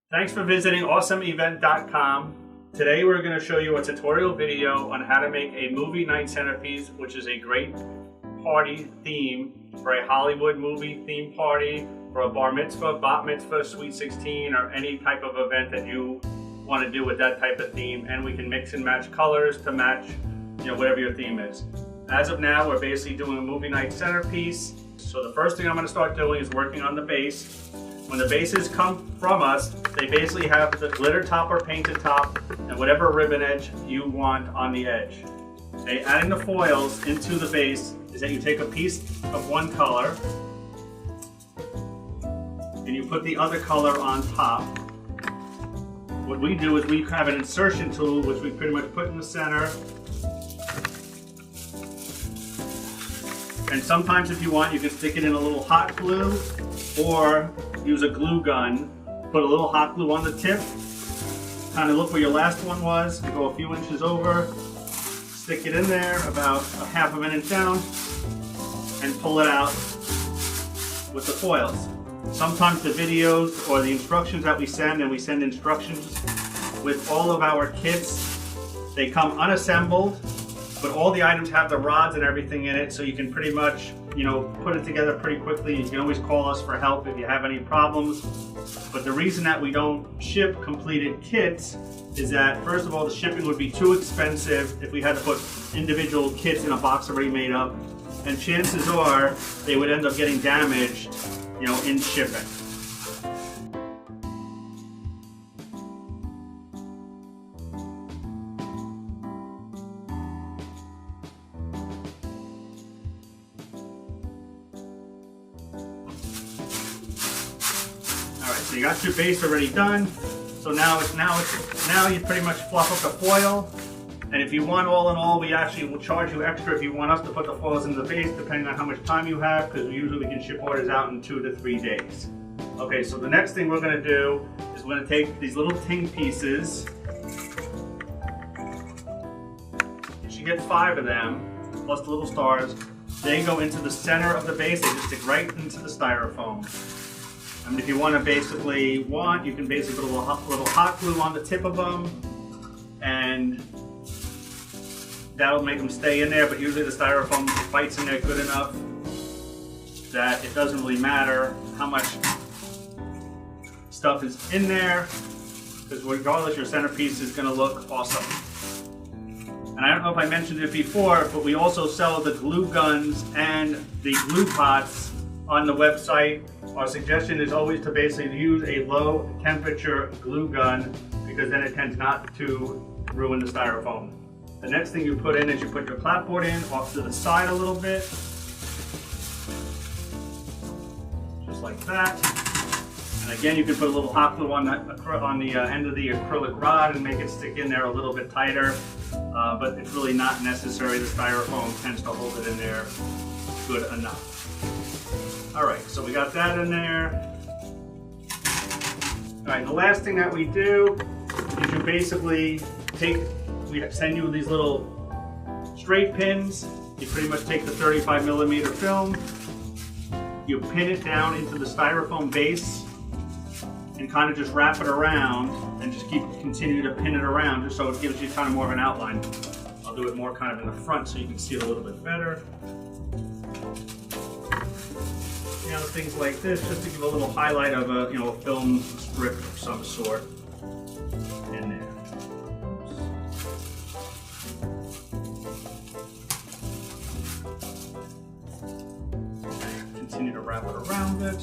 Thanks for visiting awesomeevent.com. Today we're going to show you a tutorial video on how to make a movie night centerpiece, which is a great party theme for a Hollywood movie theme party, for a bar mitzvah, bat mitzvah, sweet 16, or any type of event that you want to do with that type of theme. And we can mix and match colors to match, whatever your theme is. As of now, we're basically doing a movie night centerpiece. So the first thing I'm going to start doing is working on the base. When the bases come from us, they basically have the glitter top or painted top and whatever ribbon edge you want on the edge. Okay, adding the foils into the base is that you take a piece of one color and you put the other color on top. What we do is we have an insertion tool which we pretty much put in the center. And sometimes if you want, you can stick it in a little hot glue or use a glue gun. Put a little hot glue on the tip, kind of look where your last one was, go a few inches over, stick it in there about a half a minute down, and pull it out with the foils. Sometimes the videos or the instructions that we send, and we send instructions with all of our kits, they come unassembled, but all the items have the rods and everything in it, so you can pretty much, put it together pretty quickly. You can always call us for help if you have any problems. But the reason that we don't ship completed kits is that, first of all, the shipping would be too expensive if we had to put individual kits in a box already made up. And chances are they would end up getting damaged, in shipping. So you got your base already done. So now you pretty much fluff up the foil. And if you want, all in all, we actually will charge you extra if you want us to put the foils in the base, depending on how much time you have, because usually we can ship orders out in 2 to 3 days. Okay, so the next thing we're going to do is we're going to take these little ting pieces. You should get 5 of them, plus the little stars. They go into the center of the base. They just stick right into the styrofoam. I mean, if you want to you can basically put a little hot glue on the tip of them, and that'll make them stay in there. But usually the styrofoam bites in there good enough that it doesn't really matter how much stuff is in there, because regardless, your centerpiece is going to look awesome. And I don't know if I mentioned it before, but we also sell the glue guns and the glue pots on the website. Our suggestion is always to basically use a low temperature glue gun, because then it tends not to ruin the styrofoam. The next thing you put in is you put your clapboard in off to the side a little bit, just like that. And again, you can put a little hot glue on the end of the acrylic rod and make it stick in there a little bit tighter, but it's really not necessary. The styrofoam tends to hold it in there good enough. Alright, so we got that in there. Alright, the last thing that we do is you basically we send you these little straight pins. You pretty much take the 35mm film, you pin it down into the styrofoam base, and kind of just wrap it around, and just continue to pin it around, just so it gives you kind of more of an outline. I'll do it more kind of in the front so you can see it a little bit better. Things like this, just to give a little highlight of a film strip of some sort in there. Continue to wrap it around it.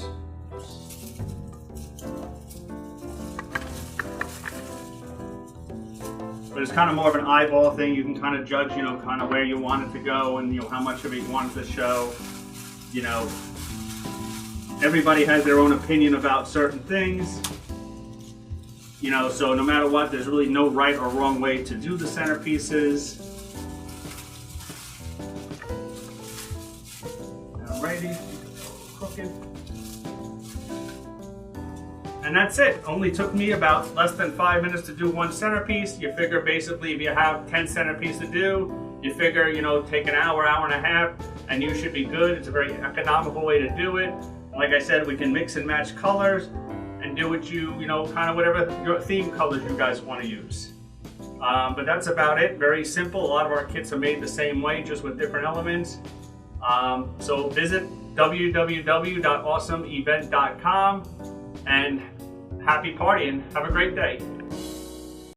But it's kind of more of an eyeball thing. You can kind of judge, kind of where you want it to go, and how much of it you want it to show. Everybody has their own opinion about certain things, so no matter what, there's really no right or wrong way to do the centerpieces. Alrighty, crooked. And that's it. Only took me about less than 5 minutes to do one centerpiece. You figure basically if you have 10 centerpieces to do, you figure, take an hour, hour and a half, and you should be good. It's a very economical way to do it. Like I said, we can mix and match colors, and and do what you know, kind of whatever your theme colors you guys want to use. But that's about it. Very simple. A lot of our kits are made the same way, just with different elements. So visit www.awesomeevent.com and happy partying. Have a great day.